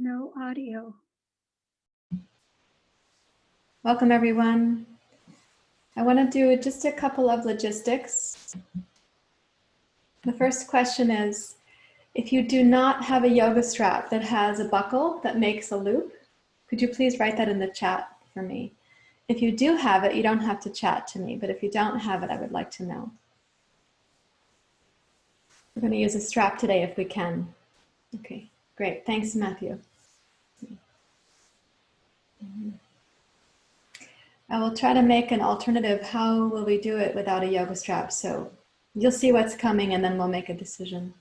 No audio. Welcome, everyone. I want to do just a couple of logistics. The first question is, if you do not have a yoga strap that has a buckle that makes a loop, could you please write that in the chat for me? If you do have it, you don't have to chat to me, but if you don't have it, I would like to know. We're going to use a strap today if we can. Okay, great. Thanks, Matthew. I will try to make an alternative. How will we do it without a yoga strap? So you'll see what's coming and then we'll make a decision.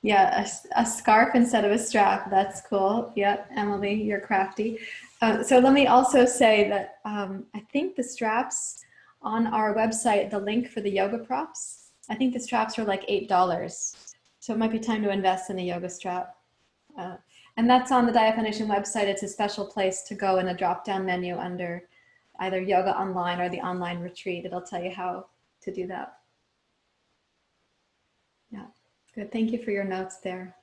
Yeah, a scarf instead of a strap. That's cool. Yep, Emily, you're crafty. So let me also say that I think the straps on our website, the link for the yoga props, I think the straps are like $8. So it might be time to invest in a yoga strap. And that's on the Diet Foundation website. It's a special place to go in a drop-down menu under either Yoga Online or the online retreat. It'll tell you how to do that. Yeah, good. Thank you for your notes there.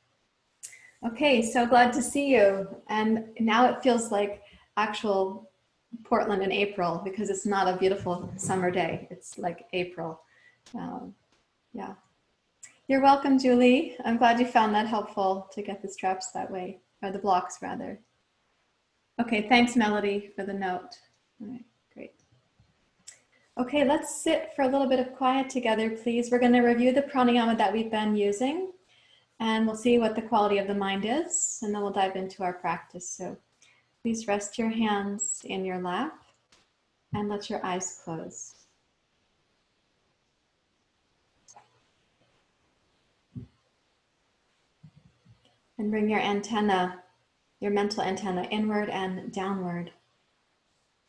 Okay, so glad to see you. And now it feels like actual Portland in April because it's not a beautiful summer day. It's like April. Yeah. You're welcome, Julie. I'm glad you found that helpful to get the straps that way, or the blocks rather. Okay, thanks, Melody, for the note. All right, great. Okay, let's sit for a little bit of quiet together, please. We're going to review the pranayama that we've been using, and we'll see what the quality of the mind is, and then we'll dive into our practice. So please rest your hands in your lap and let your eyes close. And bring your antenna, your mental antenna, inward and downward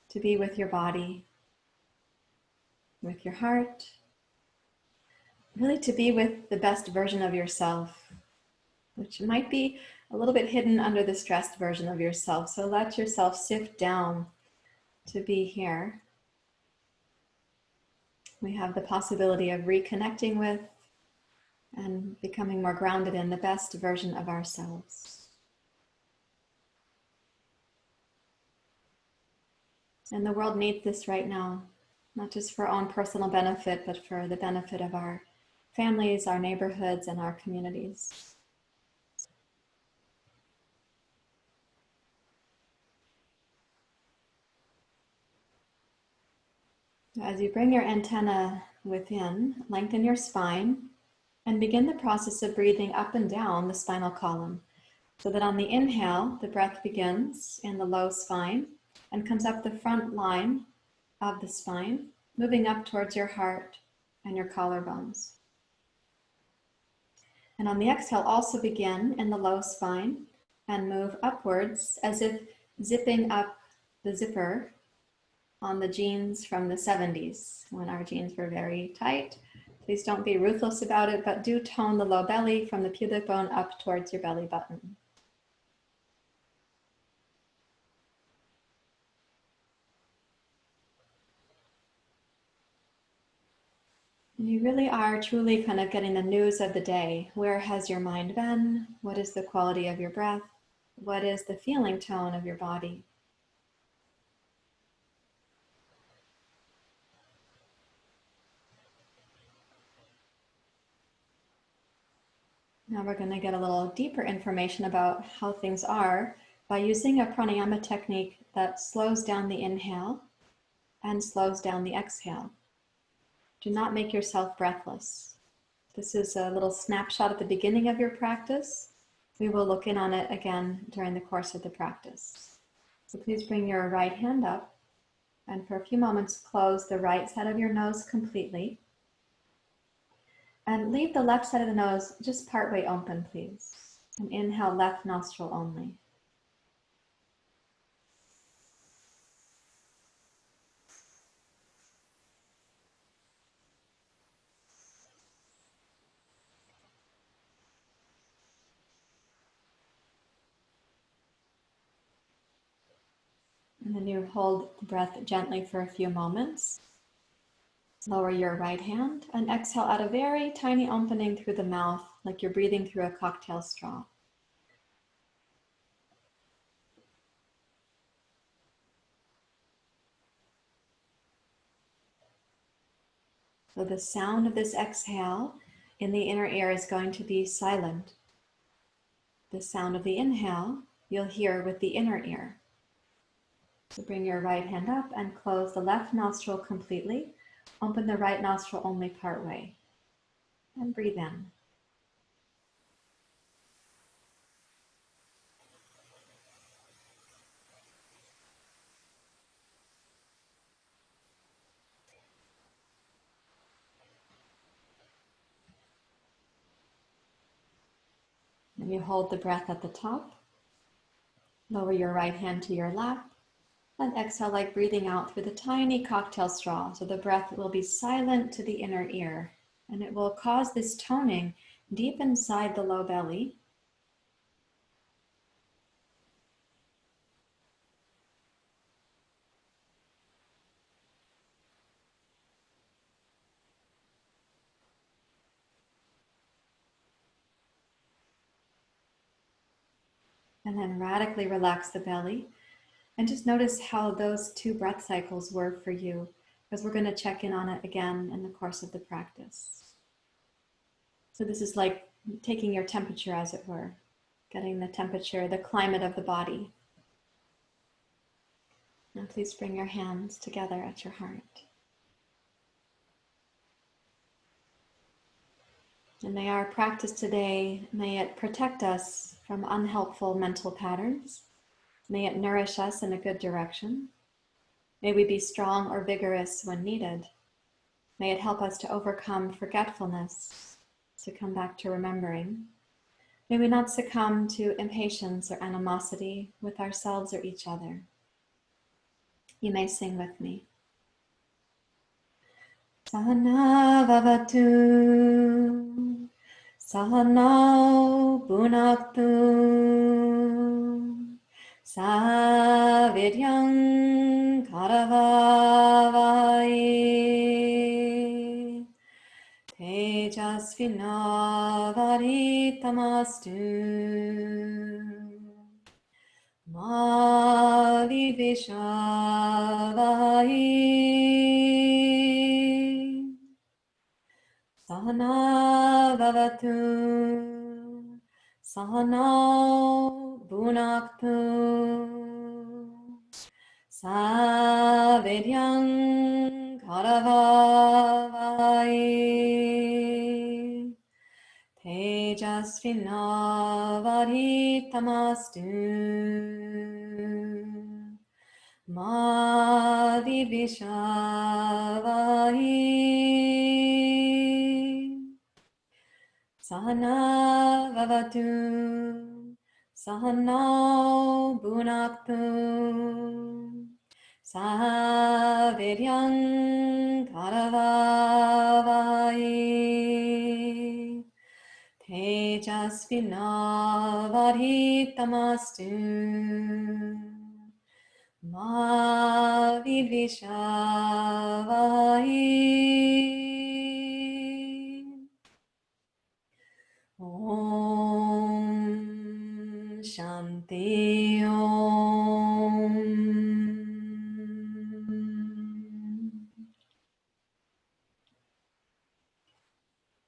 to be with your body, with your heart, really to be with the best version of yourself, which might be a little bit hidden under the stressed version of yourself. So let yourself sift down to be here. We have the possibility of reconnecting with and becoming more grounded in the best version of ourselves. And the world needs this right now, not just for our own personal benefit, but for the benefit of our families, our neighborhoods, and our communities. As you bring your antenna within, lengthen your spine and begin the process of breathing up and down the spinal column, so that on the inhale, the breath begins in the low spine and comes up the front line of the spine, moving up towards your heart and your collarbones. And on the exhale, also begin in the low spine and move upwards as if zipping up the zipper on the jeans from the 70s when our jeans were very tight. Please don't be ruthless about it, but do tone the low belly from the pubic bone up towards your belly button. And you really are truly kind of getting the news of the day. Where has your mind been? What is the quality of your breath? What is the feeling tone of your body? Now we're going to get a little deeper information about how things are by using a pranayama technique that slows down the inhale and slows down the exhale. Do not make yourself breathless. This is a little snapshot at the beginning of your practice. We will look in on it again during the course of the practice. So please bring your right hand up and for a few moments close the right side of your nose completely. And leave the left side of the nose just partway open, please. And inhale left nostril only. And then you hold the breath gently for a few moments. Lower your right hand and exhale out a very tiny opening through the mouth, like you're breathing through a cocktail straw. So the sound of this exhale in the inner ear is going to be silent. The sound of the inhale you'll hear with the inner ear. So bring your right hand up and close the left nostril completely. Open the right nostril only part way. And breathe in. And you hold the breath at the top. Lower your right hand to your lap. And exhale like breathing out through the tiny cocktail straw. So the breath will be silent to the inner ear. And it will cause this toning deep inside the low belly. And then radically relax the belly. And just notice how those 2 breath cycles were for you, because we're going to check in on it again in the course of the practice. So this is like taking your temperature, as it were, getting the temperature, the climate of the body. Now please bring your hands together at your heart. And may our practice today, may it protect us from unhelpful mental patterns. May it nourish us in a good direction. May we be strong or vigorous when needed. May it help us to overcome forgetfulness, to come back to remembering. May we not succumb to impatience or animosity with ourselves or each other. You may sing with me. Sahana vavatu, sahana bhunaktu, savidyam karavavai, tejasvinavaditamastu, ma vivishavai. Sahana vavatu, sahana bhunaktu, savidyam karavavai, tejasvinavaditamastu, ma vivishavai. Sahana vavatu, sahana bhunaktu, savidyam karavavai, tejasvinavaditamastu, ma vivishavai. Om Shanti Om.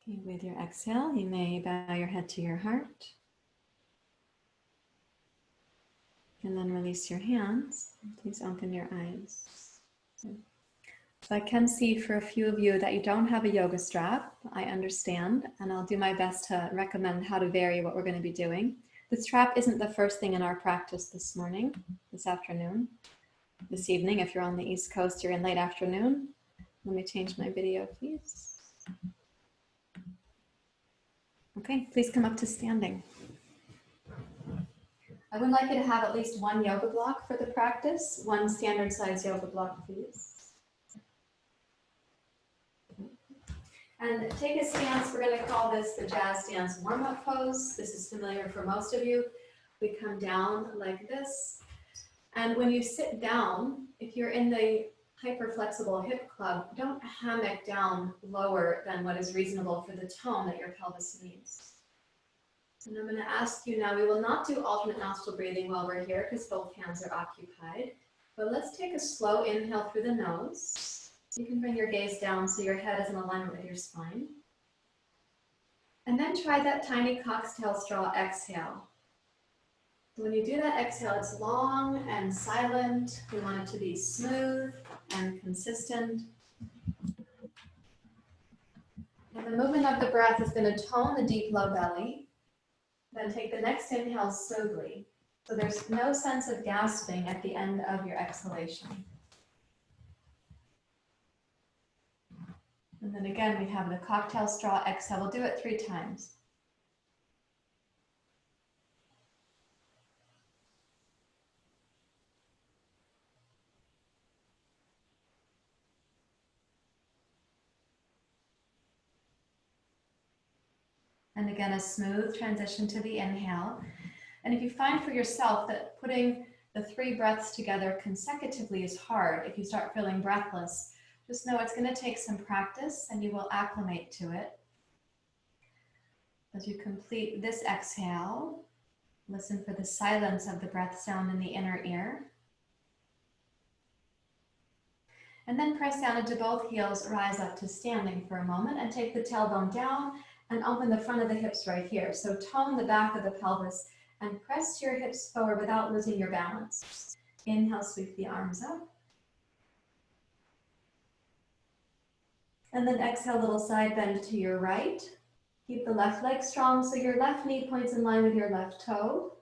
Okay, with your exhale, you may bow your head to your heart. And then release your hands. Please open your eyes. So I can see for a few of you that you don't have a yoga strap. I understand, and I'll do my best to recommend how to vary what we're going to be doing. The strap isn't the first thing in our practice this morning, this afternoon, this evening. If you're on the East Coast, you're in late afternoon. Let me change my video, please. Okay, please come up to standing. I would like you to have at least one yoga block for the practice, one standard size yoga block, please. And take a stance. We're going to call this the jazz dance warm-up pose. This is familiar for most of you. We come down like this. And when you sit down, if you're in the hyperflexible hip club, don't hammock down lower than what is reasonable for the tone that your pelvis needs. And I'm going to ask you now, we will not do alternate nostril breathing while we're here because both hands are occupied. But let's take a slow inhale through the nose. So you can bring your gaze down so your head is in alignment with your spine. And then try that tiny cocktail straw exhale. So when you do that exhale, it's long and silent. We want it to be smooth and consistent. And the movement of the breath is going to tone the deep low belly. Then take the next inhale slowly. So there's no sense of gasping at the end of your exhalation. And then again, we have the cocktail straw exhale. We'll do it 3 times. And again, a smooth transition to the inhale. And if you find for yourself that putting the 3 breaths together consecutively is hard, if you start feeling breathless, just know it's going to take some practice and you will acclimate to it. As you complete this exhale, listen for the silence of the breath sound in the inner ear. And then press down into both heels, rise up to standing for a moment and take the tailbone down and open the front of the hips right here. So tone the back of the pelvis and press your hips forward without losing your balance. Inhale, sweep the arms up. And then exhale, little side bend to your right. Keep the left leg strong so your left knee points in line with your left toe.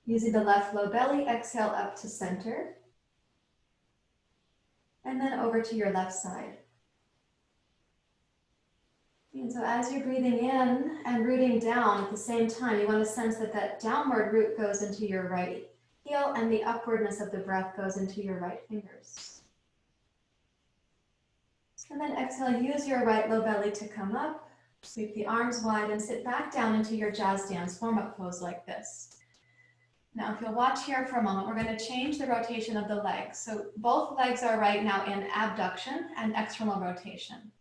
Using the left low belly, exhale up to center. And then over to your left side. And so as you're breathing in and rooting down at the same time, you want to sense that that downward root goes into your right heel and the upwardness of the breath goes into your right fingers. And then exhale, use your right low belly to come up, sweep the arms wide and sit back down into your jazz dance warm-up pose like this. Now, if you'll watch here for a moment, we're going to change the rotation of the legs. So both legs are right now in abduction and external rotation.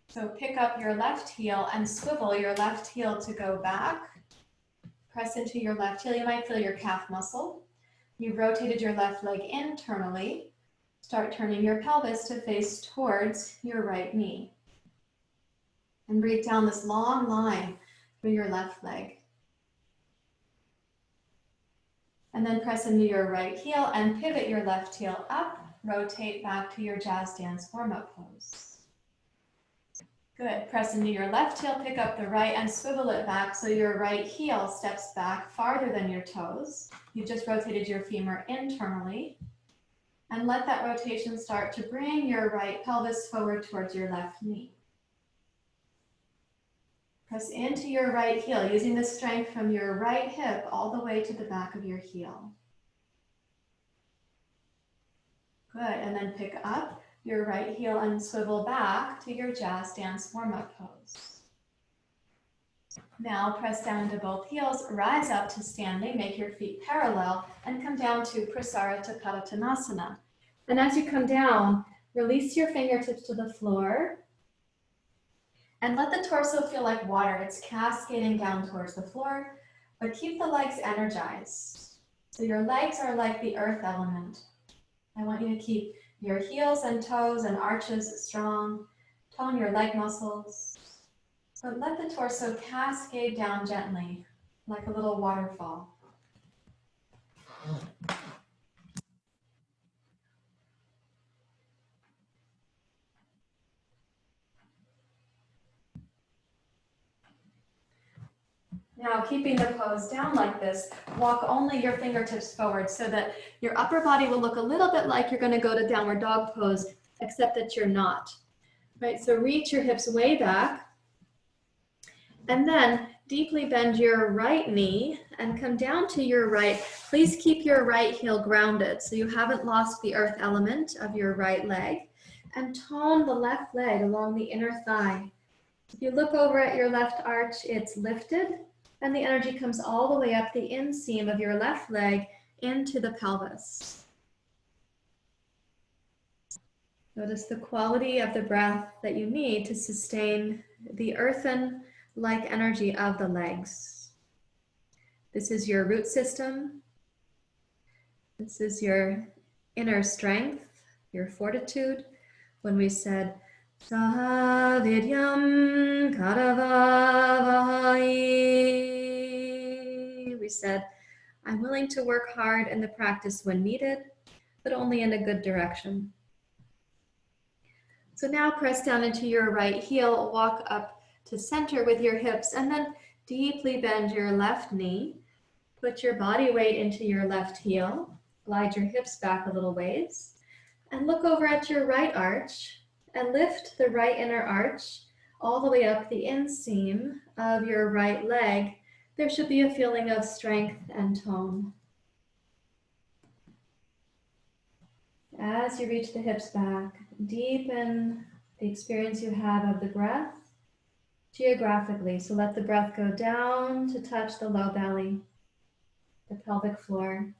So pick up your left heel and swivel your left heel to go back. Press into your left heel. You might feel your calf muscle. You've rotated your left leg internally. Start turning your pelvis to face towards your right knee. And breathe down this long line through your left leg. And then press into your right heel and pivot your left heel up. Rotate back to your jazz dance warm-up pose. Good. Press into your left heel, pick up the right and swivel it back so your right heel steps back farther than your toes. You've just rotated your femur internally. And let that rotation start to bring your right pelvis forward towards your left knee. Press into your right heel, using the strength from your right hip all the way to the back of your heel. Good. And then pick up your right heel and swivel back to your jazz dance warm-up pose. Now press down into both heels, rise up to standing, make your feet parallel, and come down to Prasarita. And as you come down, release your fingertips to the floor and let the torso feel like water. It's cascading down towards the floor, but keep the legs energized. So your legs are like the earth element. I want you to keep your heels and toes and arches strong. Tone your leg muscles. But let the torso cascade down gently, like a little waterfall. Now, keeping the pose down like this, walk only your fingertips forward so that your upper body will look a little bit like you're going to go to downward dog pose, except that you're not. Right, so reach your hips way back, and then deeply bend your right knee and come down to your right. Please keep your right heel grounded so you haven't lost the earth element of your right leg, and tone the left leg along the inner thigh. If you look over at your left arch, it's lifted, and the energy comes all the way up the inseam of your left leg into the pelvis. Notice the quality of the breath that you need to sustain the earthen-like energy of the legs. This is your root system. This is your inner strength. your fortitude. When we said, Saha Vidyam Karavavahai, we said, I'm willing to work hard in the practice when needed, but only in a good direction. So now press down into your right heel, walk up to center with your hips, and then deeply bend your left knee. Put your body weight into your left heel, glide your hips back a little ways, and look over at your right arch and lift the right inner arch all the way up the inseam of your right leg. There should be a feeling of strength and tone. As you reach the hips back, deepen the experience you have of the breath geographically. So let the breath go down to touch the low belly, the pelvic floor,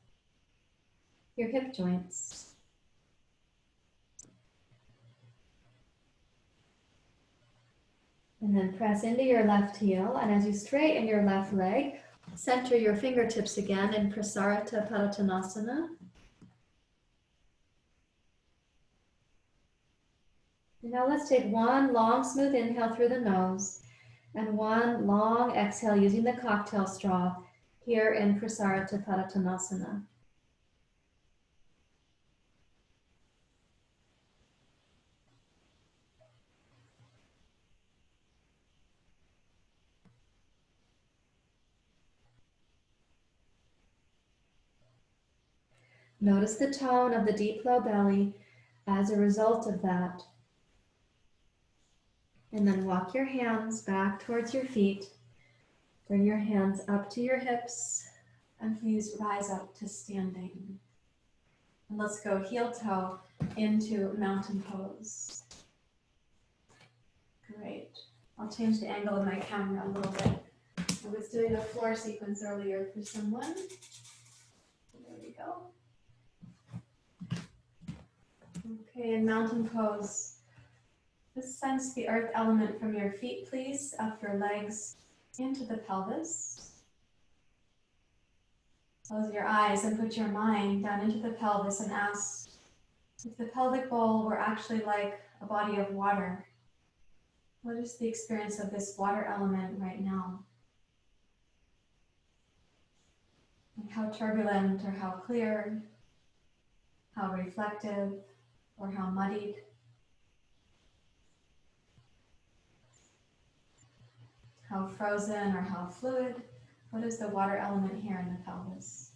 your hip joints. And then press into your left heel, and as you straighten your left leg, center your fingertips again in Prasarita. Now let's take one long, smooth inhale through the nose and one long exhale using the cocktail straw here in Prasarita. Notice the tone of the deep low belly as a result of that. And then walk your hands back towards your feet. Bring your hands up to your hips, and please rise up to standing. And let's go heel toe into mountain pose. Great. I'll change the angle of my camera a little bit. I was doing a floor sequence earlier for someone. There we go. Okay, in mountain pose, just sense the earth element from your feet, please, up your legs into the pelvis. Close your eyes and put your mind down into the pelvis and ask if the pelvic bowl were actually like a body of water. What is the experience of this water element right now? And how turbulent or how clear, how reflective, or how muddied? How frozen or how fluid? What is the water element here in the pelvis?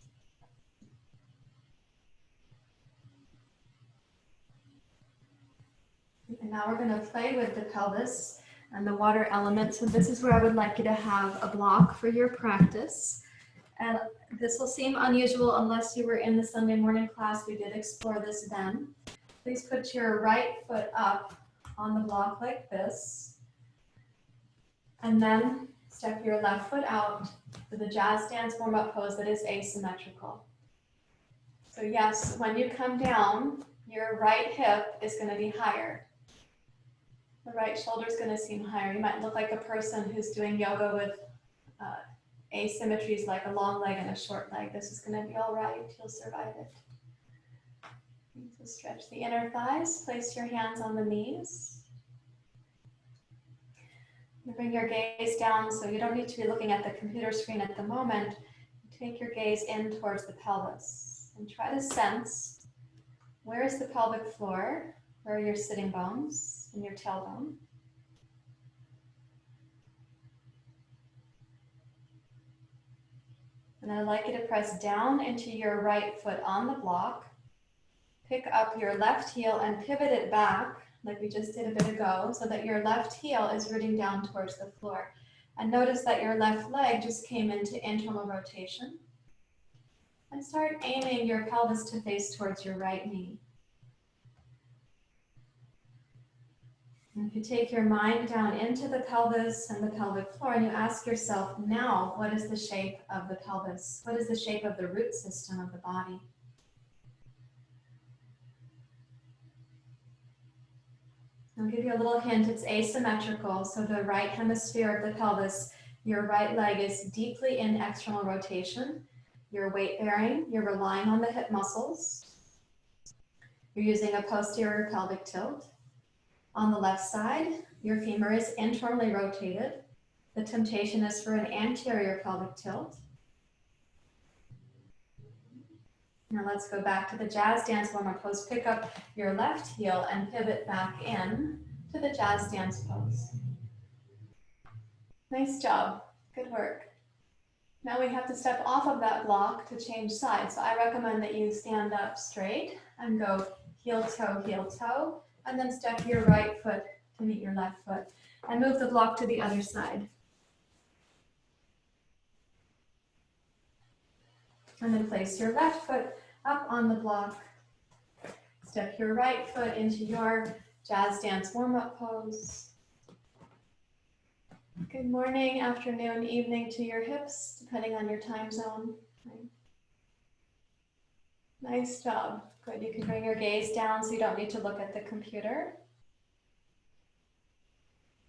And now we're going to play with the pelvis and the water element. So this is where I would like you to have a block for your practice. And this will seem unusual unless you were in the Sunday morning class. We did explore this then. Please put your right foot up on the block like this. And then step your left foot out for the jazz dance warm-up pose that is asymmetrical. So yes, when you come down, your right hip is going to be higher. The right shoulder is going to seem higher. You might look like a person who's doing yoga with asymmetries like a long leg and a short leg. This is going to be all right. You'll survive it. So stretch the inner thighs. Place your hands on the knees. Bring your gaze down, so you don't need to be looking at the computer screen at the moment. Take your gaze in towards the pelvis and try to sense, where is the pelvic floor? Where are your sitting bones and your tailbone? And I'd like you to press down into your right foot on the block. Pick up your left heel and pivot it back like we just did a bit ago, so that your left heel is rooting down towards the floor. And notice that your left leg just came into internal rotation. And start aiming your pelvis to face towards your right knee. And if you take your mind down into the pelvis and the pelvic floor and you ask yourself, now, what is the shape of the pelvis? What is the shape of the root system of the body? I'll give you a little hint, it's asymmetrical. So the right hemisphere of the pelvis, your right leg is deeply in external rotation. You're weight bearing, you're relying on the hip muscles. You're using a posterior pelvic tilt. On the left side, your femur is internally rotated. The temptation is for an anterior pelvic tilt. Now let's go back to the jazz dance warm-up pose. Pick up your left heel and pivot back in to the jazz dance pose. Nice job. Good work. Now we have to step off of that block to change sides. So I recommend that you stand up straight and go heel, toe, and then step your right foot to meet your left foot and move the block to the other side. And then place your left foot up on the block. Step your right foot into your jazz dance warm-up pose. Good morning, afternoon, evening to your hips, depending on your time zone. Nice job. Good. You can bring your gaze down so you don't need to look at the computer.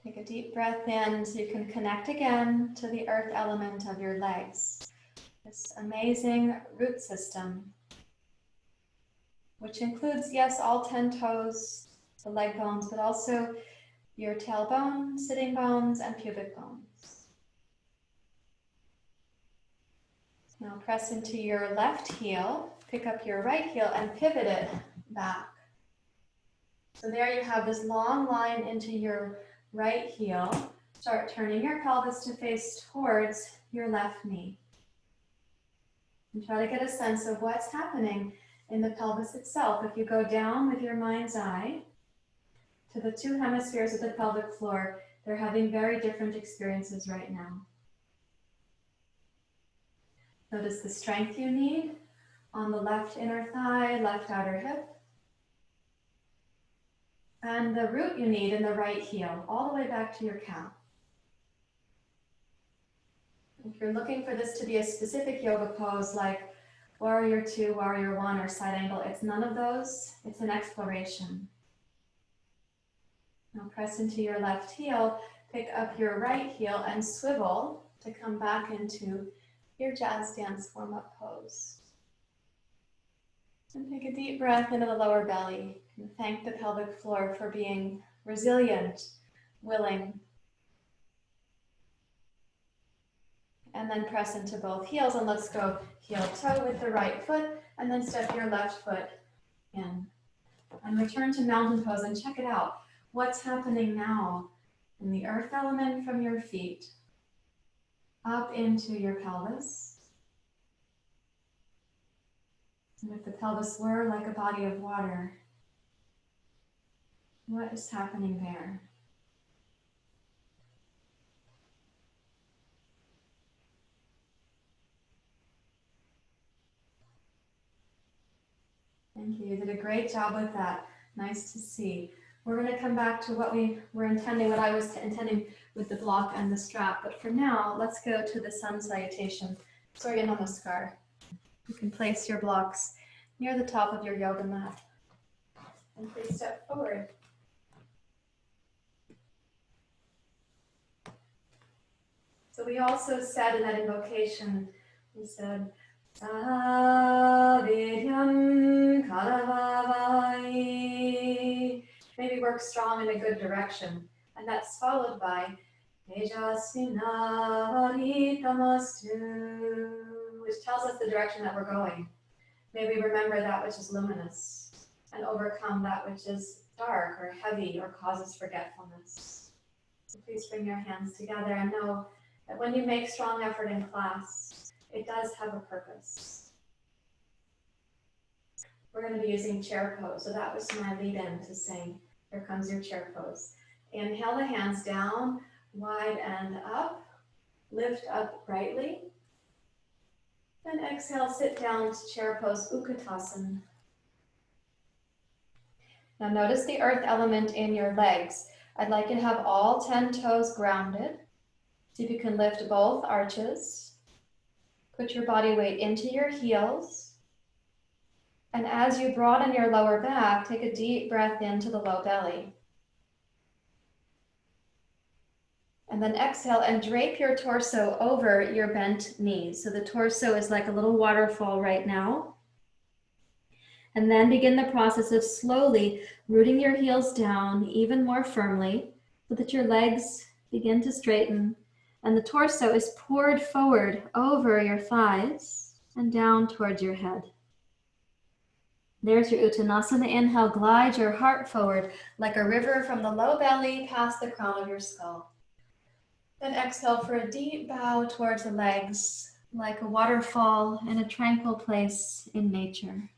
Take a deep breath in so you can connect again to the earth element of your legs. This amazing root system, which includes, yes, all 10 toes, the leg bones, but also your tailbone, sitting bones, and pubic bones. Now press into your left heel, pick up your right heel, and pivot it back. So there you have this long line into your right heel. Start turning your pelvis to face towards your left knee. And try to get a sense of what's happening in the pelvis itself. If you go down with your mind's eye to the two hemispheres of the pelvic floor, they're having very different experiences right now. Notice the strength you need on the left inner thigh, left outer hip, and the root you need in the right heel, all the way back to your calf. If you're looking for this to be a specific yoga pose like Warrior 2, Warrior 1, or side angle, it's none of those. It's an exploration. Now press into your left heel, pick up your right heel, and swivel to come back into your jazz dance warm-up pose. And take a deep breath into the lower belly. And thank the pelvic floor for being resilient, willing. And then press into both heels, and let's go heel-toe with the right foot, and then step your left foot in. And return to mountain pose and check it out. What's happening now in the earth element from your feet up into your pelvis? And if the pelvis were like a body of water, what is happening there? Thank you. You did a great job with that. Nice to see. We're going to come back to what we were intending, what I was intending with the block and the strap. But for now, let's go to the sun salutation. Surya Namaskar. You can place your blocks near the top of your yoga mat. And please step forward. So we also said in that invocation, we said, Savidyam Karavavai. Maybe work strong in a good direction. And that's followed by Tejasvinavaritamastu, which tells us the direction that we're going. May we remember that which is luminous and overcome that which is dark or heavy or causes forgetfulness. So please bring your hands together and know that when you make strong effort in class, it does have a purpose. We're going to be using chair pose. So that was my lead in to saying, here comes your chair pose. Inhale the hands down, wide and up. Lift up brightly. Then exhale, sit down to chair pose, Utkatasana. Now notice the earth element in your legs. I'd like you to have all 10 toes grounded. See if you can lift both arches. Put your body weight into your heels. And as you broaden your lower back, take a deep breath into the low belly. And then exhale and drape your torso over your bent knees. So the torso is like a little waterfall right now. And then begin the process of slowly rooting your heels down even more firmly so that your legs begin to straighten and the torso is poured forward over your thighs and down towards your head. There's your Uttanasana. Inhale, glide your heart forward like a river from the low belly past the crown of your skull. Then exhale for a deep bow towards the legs, like a waterfall in a tranquil place in nature.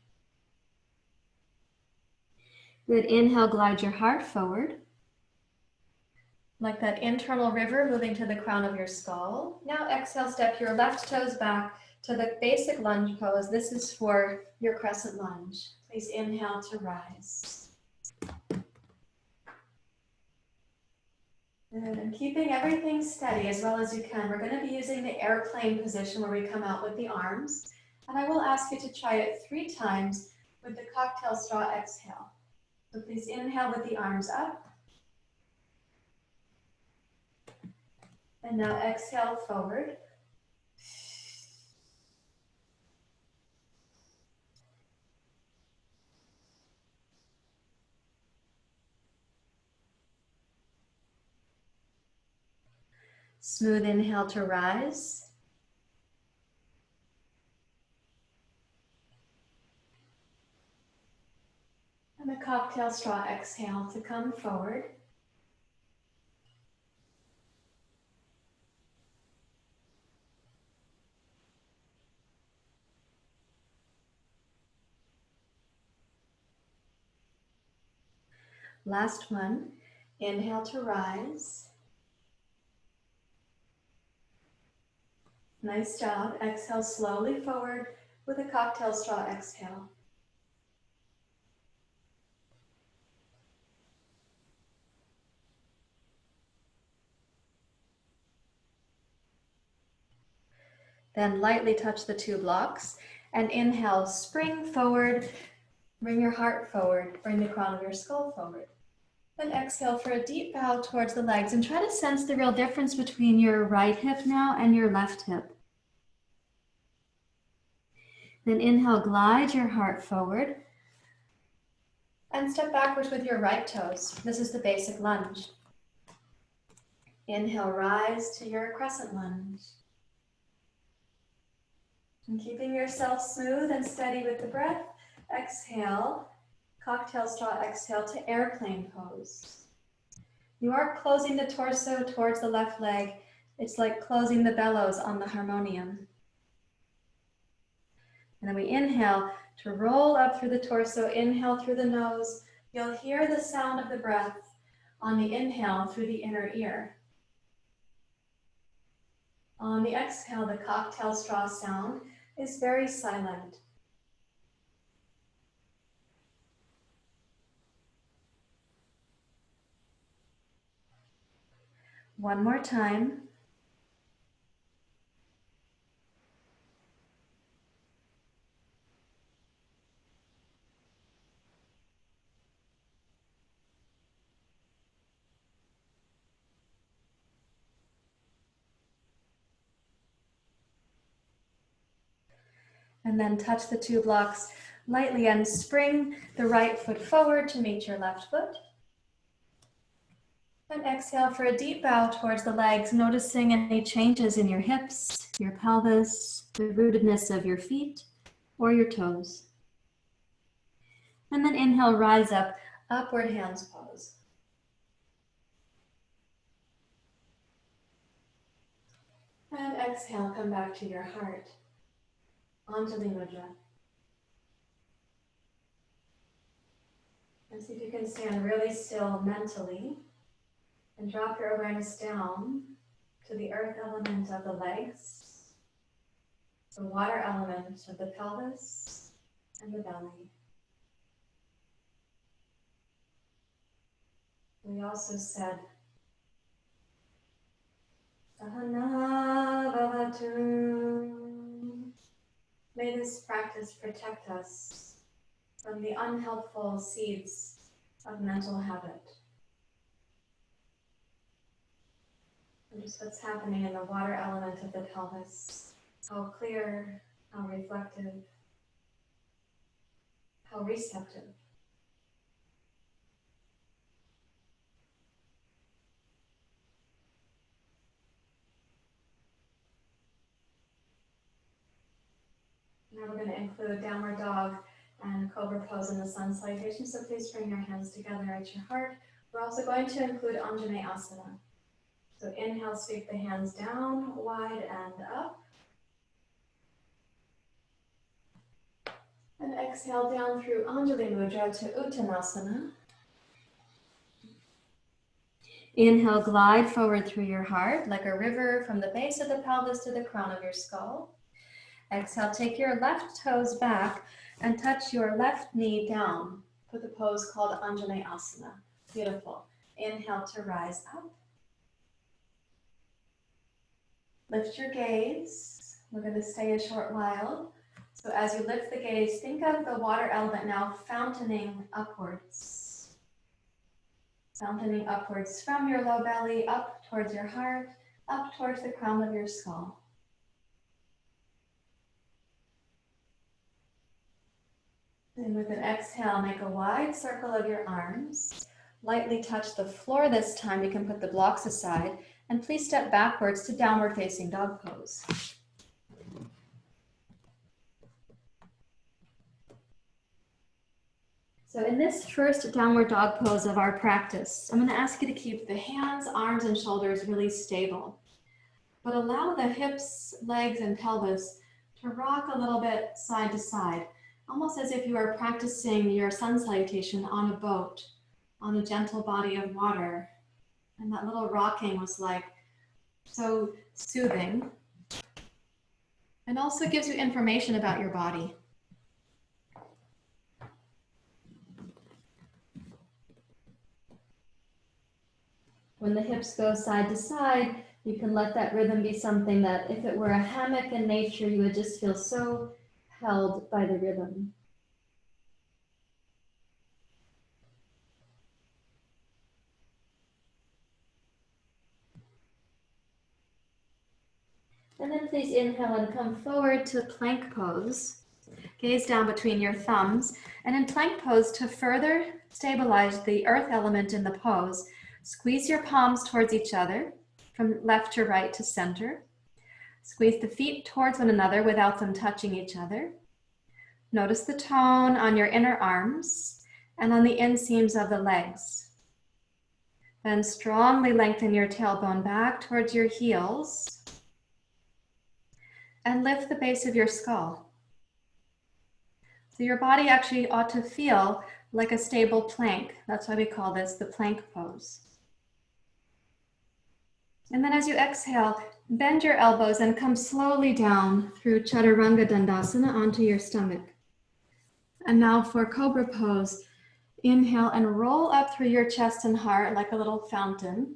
Good. Inhale, glide your heart forward. Like that internal river moving to the crown of your skull. Now exhale, step your left toes back to the basic lunge pose. This is for your crescent lunge. Please inhale to rise. Good. And keeping everything steady as well as you can, we're going to be using the airplane position where we come out with the arms. And I will ask you to try it 3 times with the cocktail straw exhale. So please inhale with the arms up. And now exhale forward. Smooth inhale to rise. And the cocktail straw exhale to come forward. Last one. Inhale to rise. Nice job. Exhale slowly forward with a cocktail straw exhale. Then lightly touch the 2 blocks and inhale, spring forward, bring your heart forward, bring the crown of your skull forward. Then exhale for a deep bow towards the legs and try to sense the real difference between your right hip now and your left hip. Then inhale, glide your heart forward and step backwards with your right toes. This is the basic lunge. Inhale, rise to your crescent lunge. And keeping yourself smooth and steady with the breath, exhale, cocktail straw exhale to airplane pose. You are closing the torso towards the left leg. It's like closing the bellows on the harmonium. And then we inhale to roll up through the torso, inhale through the nose. You'll hear the sound of the breath on the inhale through the inner ear. On the exhale, the cocktail straw sound is very silent. One more time. And then touch the 2 blocks lightly and spring the right foot forward to meet your left foot. And exhale for a deep bow towards the legs, noticing any changes in your hips, your pelvis, the rootedness of your feet or your toes. And then inhale, rise up, upward hands pose. And exhale, come back to your heart. Anjali Mudra. And see if you can stand really still mentally and drop your awareness down to the earth element of the legs, the water element of the pelvis and the belly. We also said, Sahana Bhavatu. May this practice protect us from the unhelpful seeds of mental habit. Notice what's happening in the water element of the pelvis. How clear, how reflective, How receptive. Now we're going to include downward dog and cobra pose in the sun salutation. So please bring your hands together at your heart. We're also going to include Anjaneyasana. So inhale, sweep the hands down, wide and up. And exhale down through Anjali Mudra to Uttanasana. Inhale, glide forward through your heart like a river from the base of the pelvis to the crown of your skull. Exhale, take your left toes back and touch your left knee down for the pose called Anjaneyasana. Beautiful. Inhale to rise up. Lift your gaze. We're going to stay a short while. So as you lift the gaze, think of the water element now fountaining upwards. Fountaining upwards from your low belly, up towards your heart, up towards the crown of your skull. And with an exhale, make a wide circle of your arms. Lightly touch the floor this time. You can put the blocks aside. And please step backwards to downward facing dog pose. So in this first downward dog pose of our practice, I'm going to ask you to keep the hands, arms, and shoulders really stable. But allow the hips, legs, and pelvis to rock a little bit side to side, almost as if you are practicing your sun salutation on a boat, on a gentle body of water. And that little rocking was like so soothing. And also gives you information about your body. When the hips go side to side, you can let that rhythm be something that if it were a hammock in nature, you would just feel so held by the rhythm. And then please inhale and come forward to plank pose. Gaze down between your thumbs. And in plank pose, to further stabilize the earth element in the pose, squeeze your palms towards each other, from left to right to center. Squeeze the feet towards one another without them touching each other. Notice the tone on your inner arms and on the inseams of the legs. Then strongly lengthen your tailbone back towards your heels and lift the base of your skull. So your body actually ought to feel like a stable plank. That's why we call this the plank pose. And then as you exhale, bend your elbows and come slowly down through Chaturanga Dandasana onto your stomach. And now for Cobra pose, inhale and roll up through your chest and heart like a little fountain.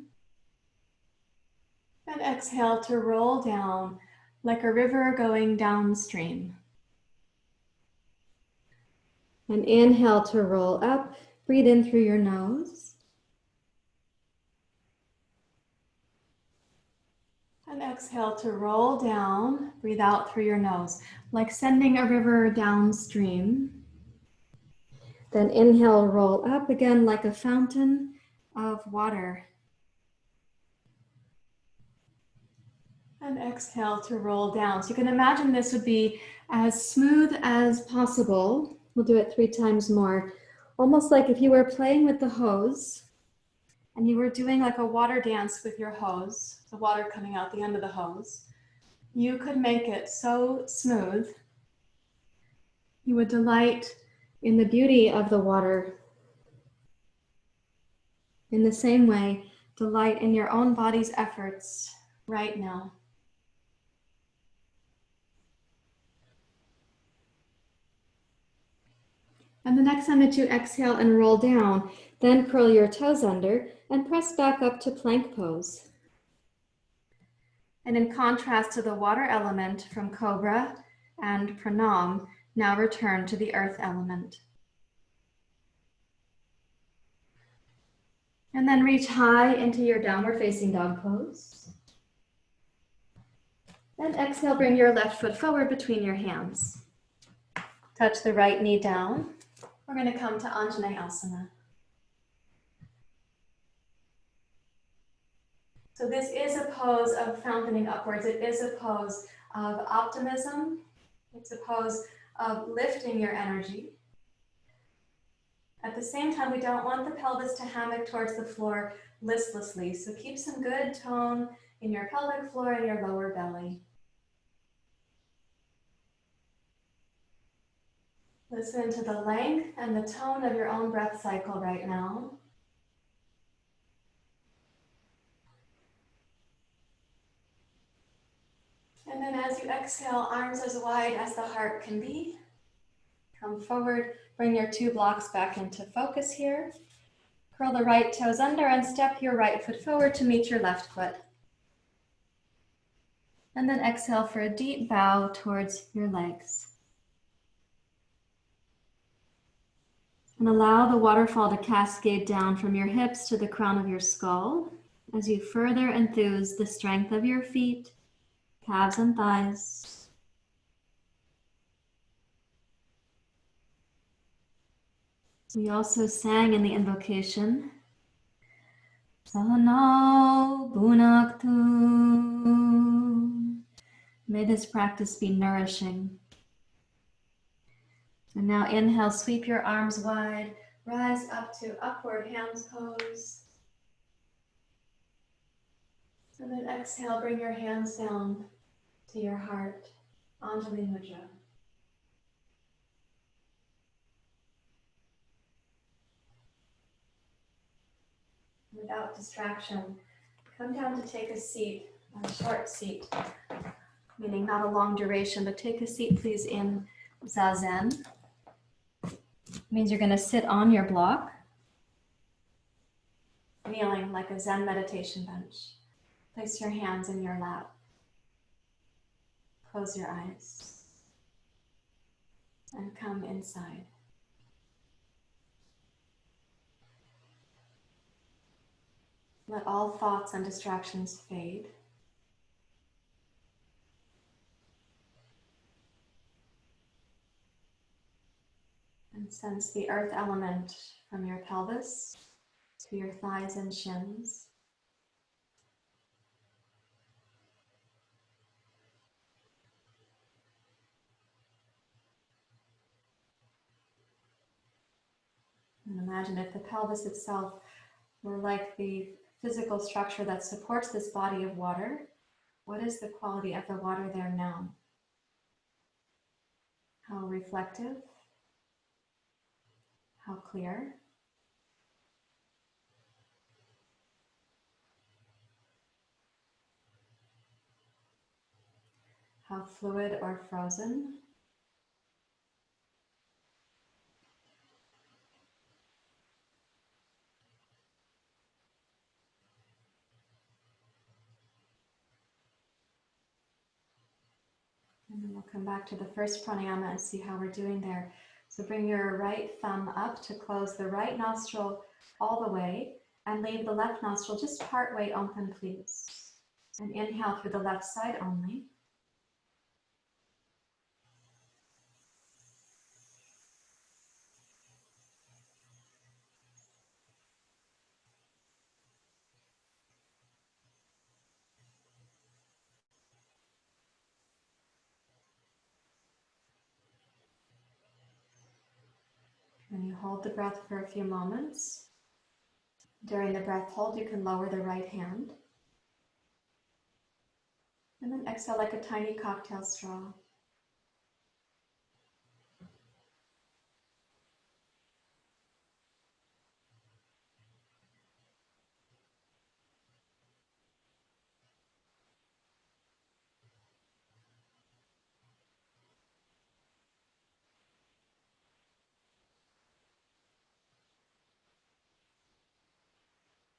And exhale to roll down like a river going downstream. And inhale to roll up, breathe in through your nose. And exhale to roll down, breathe out through your nose, like sending a river downstream. Then inhale, roll up again like a fountain of water. And exhale to roll down. So you can imagine this would be as smooth as possible. We'll do it 3 times more. Almost like if you were playing with the hose and you were doing like a water dance with your hose, the water coming out the end of the hose, you could make it so smooth. You would delight in the beauty of the water. In the same way, delight in your own body's efforts right now. And the next time that you exhale and roll down, then curl your toes under and press back up to plank pose. And in contrast to the water element from Cobra and Pranayama, now return to the earth element. And then reach high into your downward facing dog pose. And exhale, bring your left foot forward between your hands. Touch the right knee down. We're going to come to Anjaneyasana. So this is a pose of fountaining upwards. It is a pose of optimism. It's a pose of lifting your energy. At the same time, we don't want the pelvis to hammock towards the floor listlessly. So keep some good tone in your pelvic floor and your lower belly. Listen to the length and the tone of your own breath cycle right now. And then as you exhale, arms as wide as the heart can be. Come forward, bring your two blocks back into focus here. Curl the right toes under and step your right foot forward to meet your left foot. And then exhale for a deep bow towards your legs. And allow the waterfall to cascade down from your hips to the crown of your skull as you further enthuse the strength of your feet, calves and thighs. We also sang in the invocation, Sahano Bhunaktu. May this practice be nourishing. And now inhale, sweep your arms wide, rise up to upward hands pose. And then exhale, bring your hands down to your heart, Anjali Mudra. Without distraction, come down to take a seat, a short seat, meaning not a long duration, but take a seat please in Zazen. Means you're going to sit on your block, kneeling like a Zen meditation bench. Place your hands in your lap. Close your eyes and come inside. Let all thoughts and distractions fade. And sense the earth element from your pelvis to your thighs and shins. And imagine if the pelvis itself were like the physical structure that supports this body of water, what is the quality of the water there now? How reflective? How clear? How fluid or frozen? And then we'll come back to the first pranayama and see how we're doing there. So bring your right thumb up to close the right nostril all the way and leave the left nostril just part way open, please. And inhale through the left side only. And you hold the breath for a few moments. During the breath hold, you can lower the right hand. And then exhale like a tiny cocktail straw.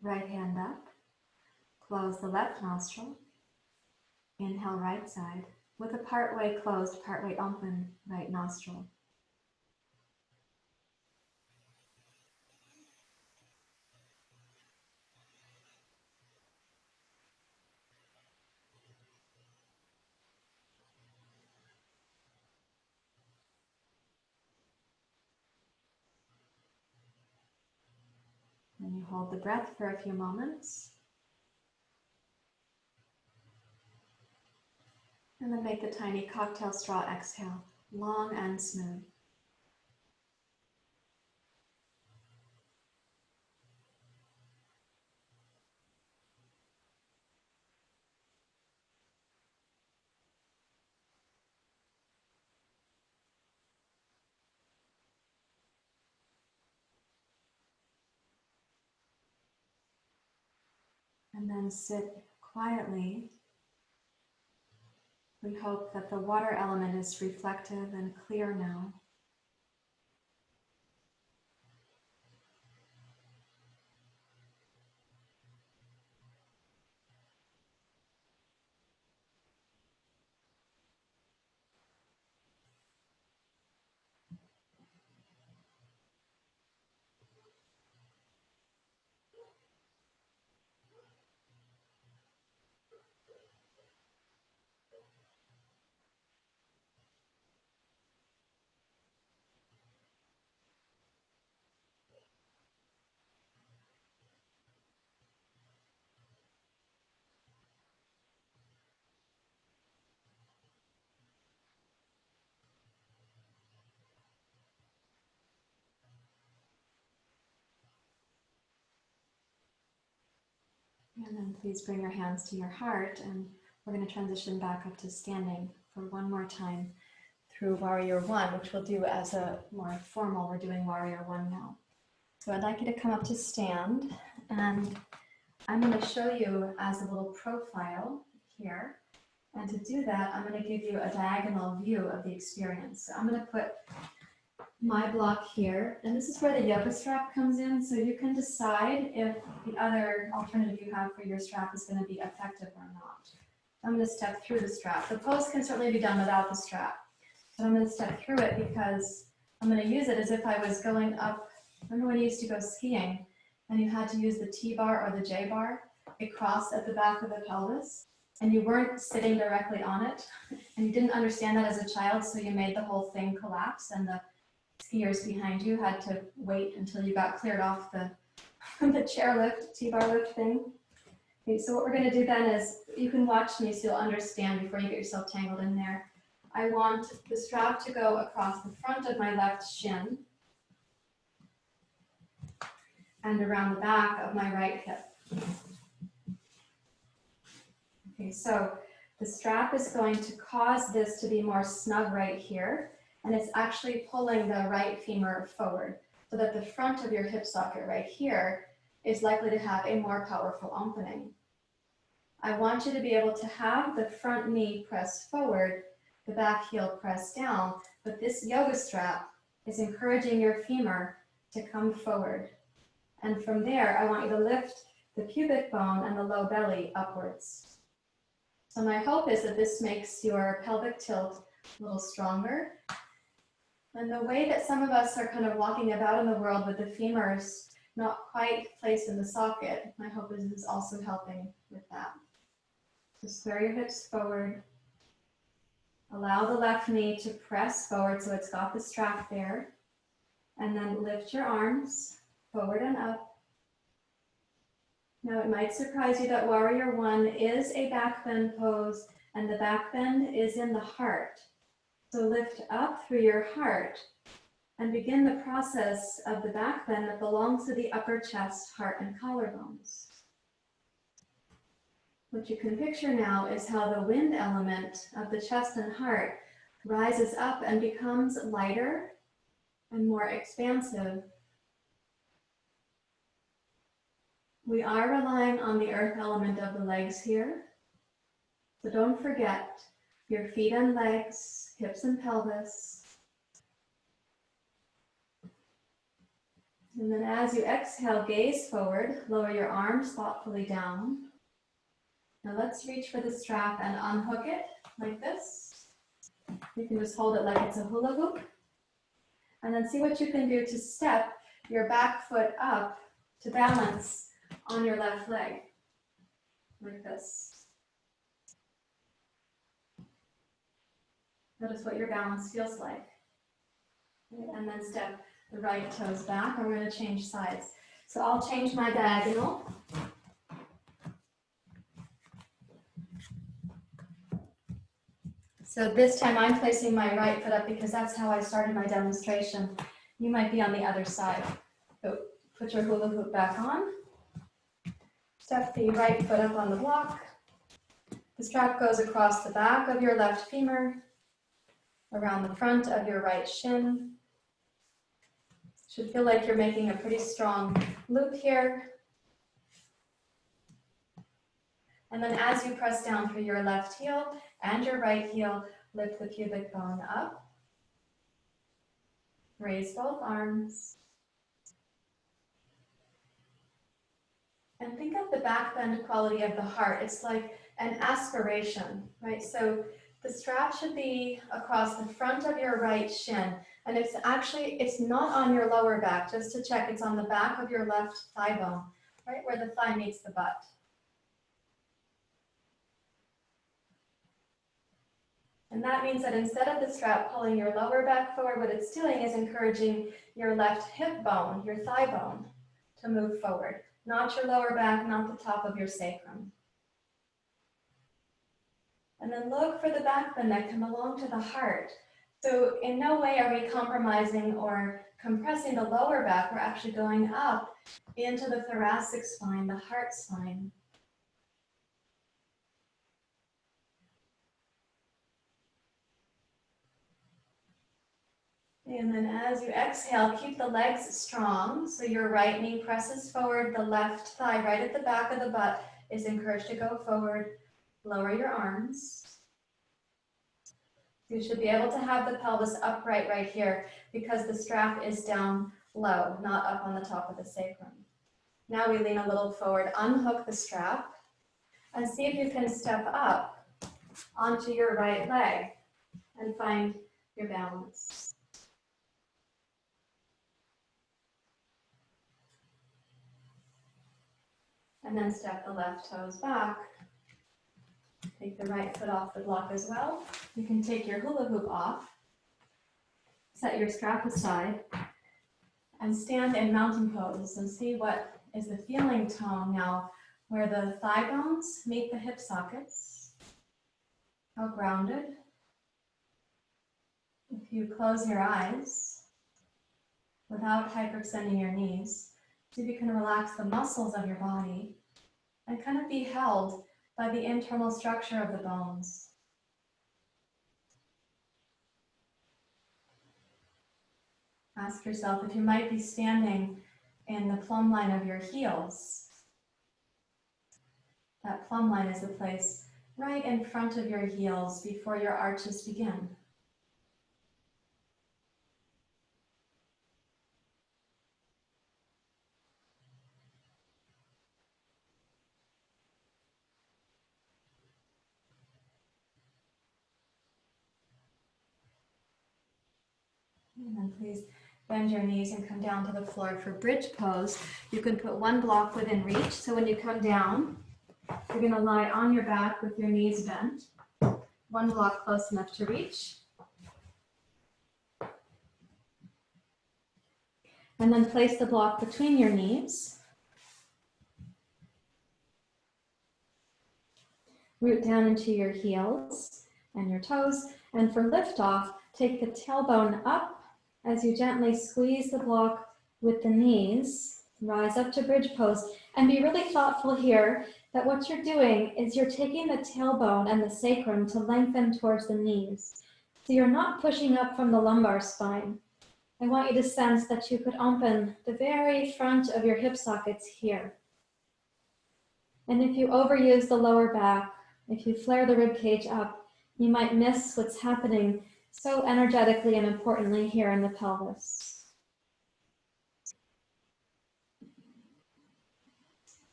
Right hand up. Close the left nostril. Inhale right side with a partway closed, partway open right nostril. And you hold the breath for a few moments. And then make the tiny cocktail straw exhale, long and smooth. And then sit quietly. We hope that the water element is reflective and clear now. And then please bring your hands to your heart, and we're going to transition back up to standing for one more time through Warrior One, which we'll do as a more formal. We're doing Warrior One now. So I'd like you to come up to stand, and I'm going to show you as a little profile here. And to do that, I'm going to give you a diagonal view of the experience. So I'm going to put my block here, and this is where the yoga strap comes in, so you can decide if the other alternative you have for your strap is going to be effective or not. I'm going to step through the strap. The pose can certainly be done without the strap, but I'm going to step through it because I'm going to use it as if I was going up. Remember when you used to go skiing and you had to use the T-bar or the J-bar? It crossed at the back of the pelvis, and you weren't sitting directly on it, and you didn't understand that as a child, so you made the whole thing collapse, and the skiers behind you had to wait until you got cleared off the chairlift, T-bar lift thing. Okay, so what we're going to do then is, you can watch me so you'll understand before you get yourself tangled in there. I want the strap to go across the front of my left shin and around the back of my right hip. Okay, so the strap is going to cause this to be more snug right here, and it's actually pulling the right femur forward so that the front of your hip socket right here is likely to have a more powerful opening. I want you to be able to have the front knee press forward, the back heel press down, but this yoga strap is encouraging your femur to come forward. And from there, I want you to lift the pubic bone and the low belly upwards. So my hope is that this makes your pelvic tilt a little stronger. And the way that some of us are kind of walking about in the world with the femurs not quite placed in the socket, my hope is this is also helping with that. So square your hips forward. Allow the left knee to press forward so it's got the strap there. And then lift your arms forward and up. Now it might surprise you that Warrior One is a back bend pose, and the back bend is in the heart. So lift up through your heart and begin the process of the back bend that belongs to the upper chest, heart, and collarbones. What you can picture now is how the wind element of the chest and heart rises up and becomes lighter and more expansive. We are relying on the earth element of the legs here, so don't forget your feet and legs, hips and pelvis. And then as you exhale, gaze forward, lower your arms thoughtfully down. Now let's reach for the strap and unhook it like this. You can just hold it like it's a hula hoop. And then see what you can do to step your back foot up to balance on your left leg, like this. Notice what your balance feels like. And then step the right toes back, and we're going to change sides. So I'll change my diagonal. So this time I'm placing my right foot up because that's how I started my demonstration. You might be on the other side. So put your hula hoop back on. Step the right foot up on the block. The strap goes across the back of your left femur, around the front of your right shin. Should feel like you're making a pretty strong loop here. And then as you press down through your left heel and your right heel, lift the pubic bone up. Raise both arms. And think of the back bend quality of the heart. It's like an aspiration, right? So the strap should be across the front of your right shin. And it's not on your lower back. Just to check, it's on the back of your left thigh bone, right? Where the thigh meets the butt. And that means that instead of the strap pulling your lower back forward, what it's doing is encouraging your left hip bone, your thigh bone, to move forward. Not your lower back, not the top of your sacrum. And then look for the back bend that can belong to the heart. So in no way are we compromising or compressing the lower back. We're actually going up into the thoracic spine, the heart spine. And then as you exhale, keep the legs strong. So your right knee presses forward, the left thigh right at the back of the butt is encouraged to go forward. Lower your arms. You should be able to have the pelvis upright right here because the strap is down low, not up on the top of the sacrum. Now we lean a little forward, unhook the strap, and see if you can step up onto your right leg and find your balance. And then step the left toes back. Take the right foot off the block as well. You can take your hula hoop off, set your strap aside, and stand in mountain pose and see what is the feeling tone now where the thigh bones meet the hip sockets. How grounded. If you close your eyes without hyperextending your knees, see if you can relax the muscles of your body and kind of be held by the internal structure of the bones. Ask yourself if you might be standing in the plumb line of your heels. That plumb line is the place right in front of your heels before your arches begin. And then please bend your knees and come down to the floor for bridge pose. You can put one block within reach. So when you come down, you're going to lie on your back with your knees bent. One block close enough to reach. And then place the block between your knees. Root down into your heels and your toes. And for liftoff, take the tailbone up as you gently squeeze the block with the knees. Rise up to bridge pose. And be really thoughtful here that what you're doing is you're taking the tailbone and the sacrum to lengthen towards the knees. So you're not pushing up from the lumbar spine. I want you to sense that you could open the very front of your hip sockets here. And if you overuse the lower back, if you flare the rib cage up, you might miss what's happening so energetically and importantly here in the pelvis.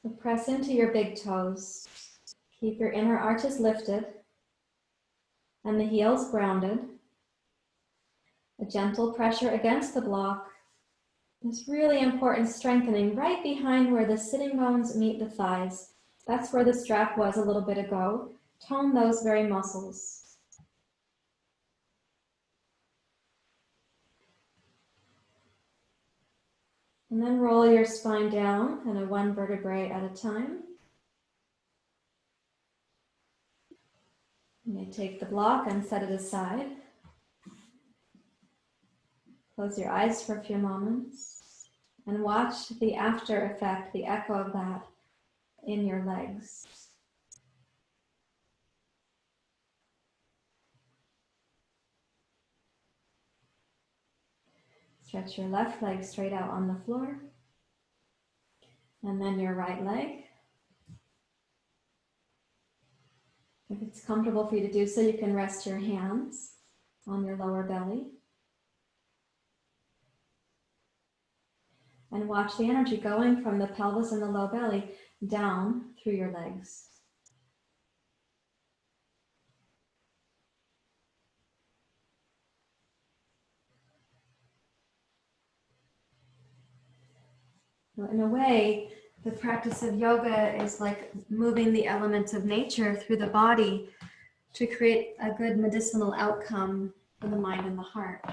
So press into your big toes. Keep your inner arches lifted and the heels grounded. A gentle pressure against the block. This really important strengthening right behind where the sitting bones meet the thighs. That's where the strap was a little bit ago. Tone those very muscles. And then roll your spine down, kind of one vertebrae at a time. You may take the block and set it aside. Close your eyes for a few moments and watch the after effect, the echo of that in your legs. Stretch your left leg straight out on the floor, and then your right leg. If it's comfortable for you to do so, you can rest your hands on your lower belly. And watch the energy going from the pelvis and the low belly down through your legs. In a way, the practice of yoga is like moving the elements of nature through the body to create a good medicinal outcome for the mind and the heart.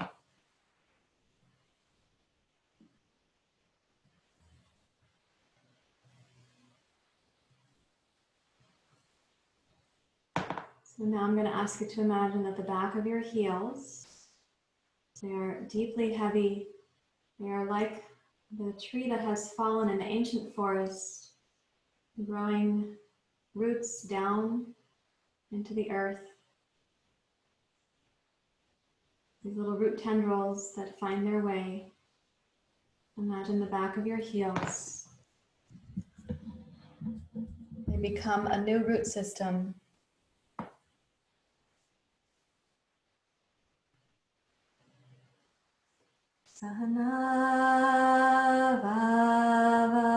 So now I'm going to ask you to imagine that the back of your heels, they're deeply heavy. They are like the tree that has fallen in the ancient forest, growing roots down into the earth. These little root tendrils that find their way. Imagine the back of your heels. They become a new root system. Sahana Bhavatu.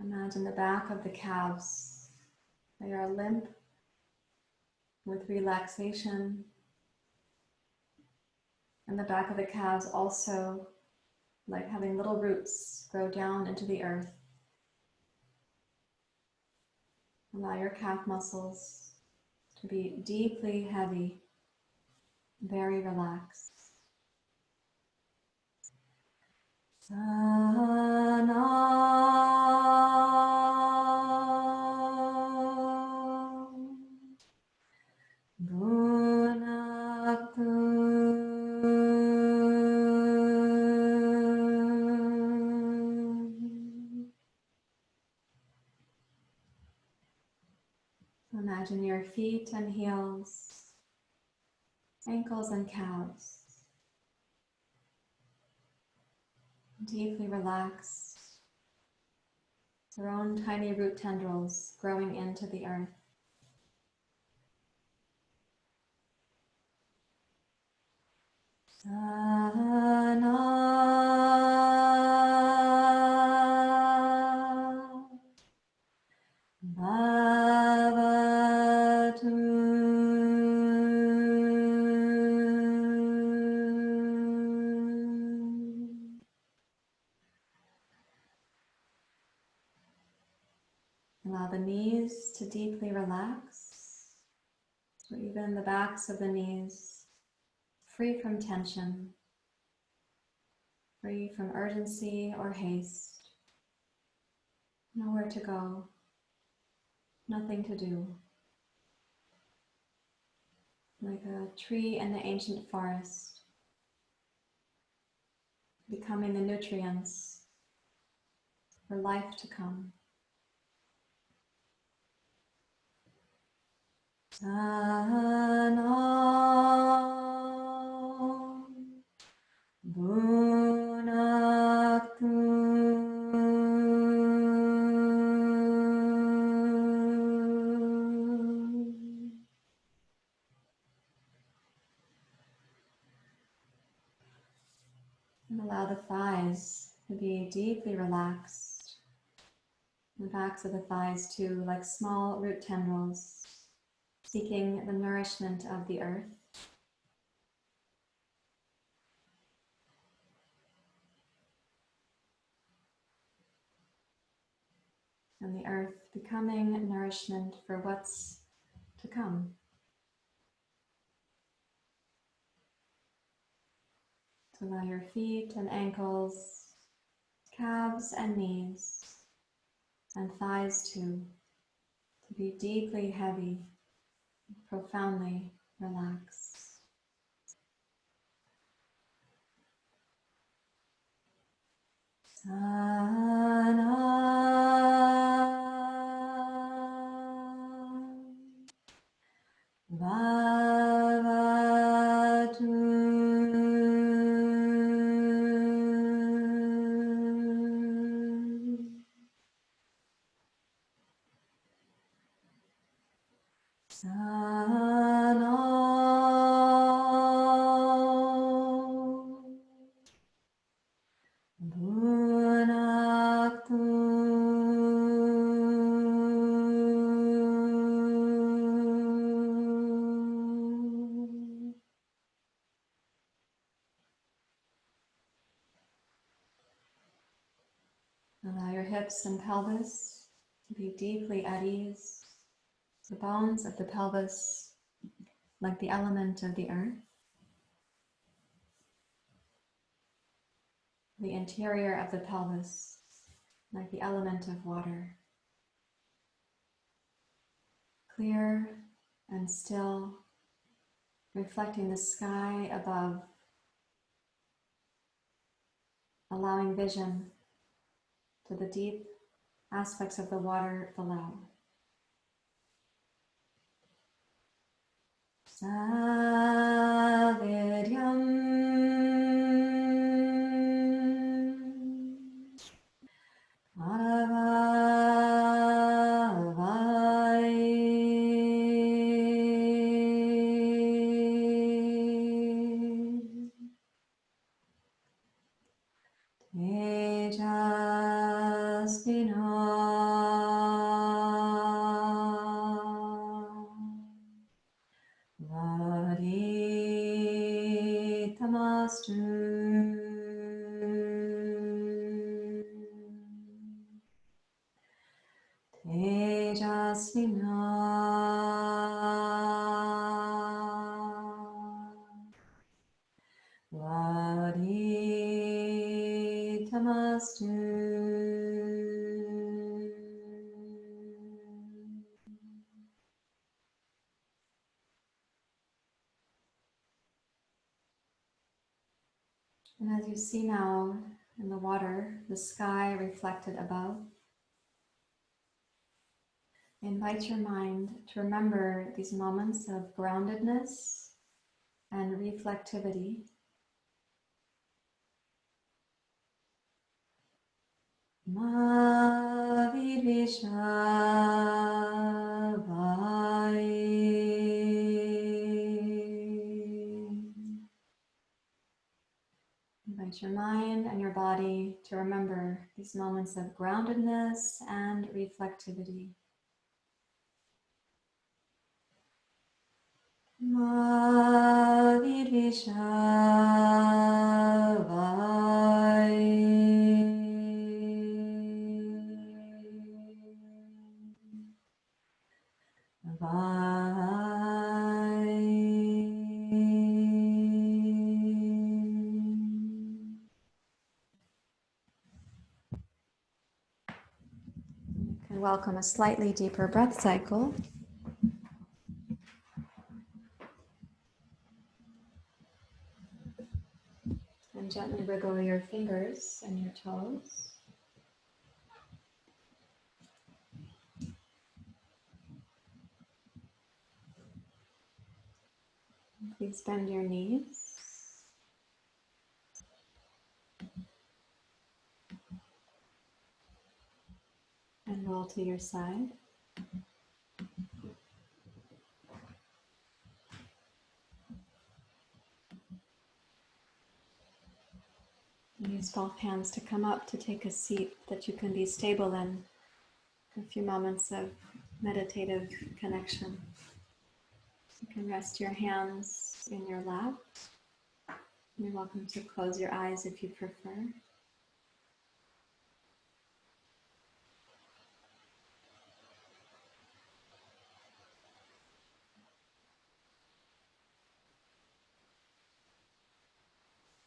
Imagine the back of the calves. They are limp with relaxation. And the back of the calves also like having little roots grow down into the earth. Allow your calf muscles to be deeply heavy, very relaxed. Imagine your feet and heels, ankles and calves, deeply relaxed, their own tiny root tendrils growing into the earth. Allow the knees to deeply relax, so even the backs of the knees free from tension, free from urgency or haste. Nowhere to go, nothing to do. Like a tree in the ancient forest, becoming the nutrients for life to come. Sano Bhunaktu. And allow the thighs to be deeply relaxed. The backs of the thighs too, like small root tendrils, seeking the nourishment of the earth. and the earth becoming nourishment for what's to come. To allow your feet and ankles, calves and knees, and thighs too, to be deeply heavy, profoundly relaxed. Allow your hips and pelvis to be deeply at ease. The bones of the pelvis, like the element of the earth. The interior of the pelvis, like the element of water. Clear and still, reflecting the sky above, allowing vision to the deep aspects of the water below. And as you see now in the water, the sky reflected above, invite your mind to remember these moments of groundedness and reflectivity. Invite your mind and your body to remember these moments of groundedness and reflectivity. You can welcome a slightly deeper breath cycle. And gently wiggle your fingers and your toes. Please bend your knees. And roll to your side. Use both hands to come up to take a seat that you can be stable in for a few moments of meditative connection. You can rest your hands in your lap. You're welcome to close your eyes if you prefer.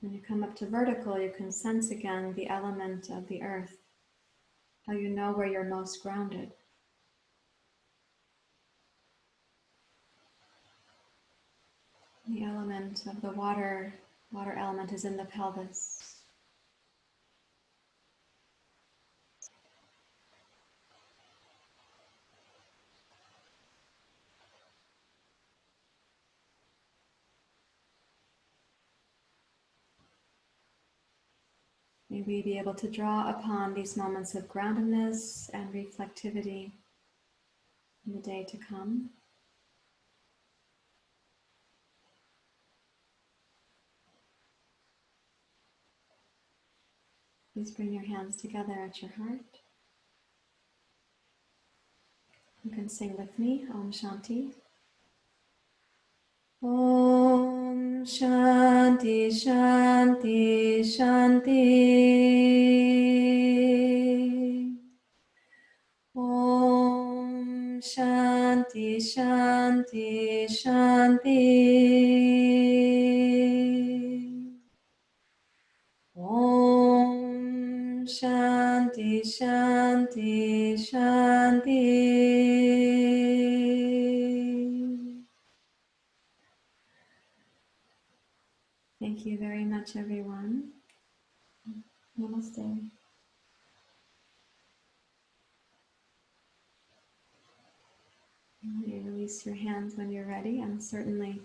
When you come up to vertical, you can sense again the element of the earth, how you know where you're most grounded. The element of the water element is in the pelvis. May we be able to draw upon these moments of groundedness and reflectivity in the day to come. Please bring your hands together at your heart. You can sing with me, Om Shanti. Om Shanti, Shanti, Shanti. Om Shanti, Shanti, Shanti. Om Shanti, Shanti, Shanti. Thank you very much, everyone. Namaste. You release your hands when you're ready, and certainly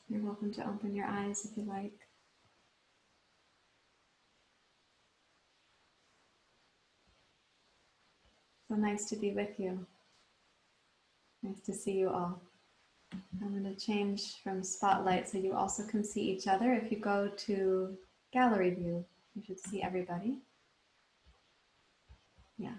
you're welcome to open your eyes if you like. So nice to be with you. Nice to see you all. I'm going to change from spotlight so you also can see each other. If you go to gallery view, you should see everybody. Yeah.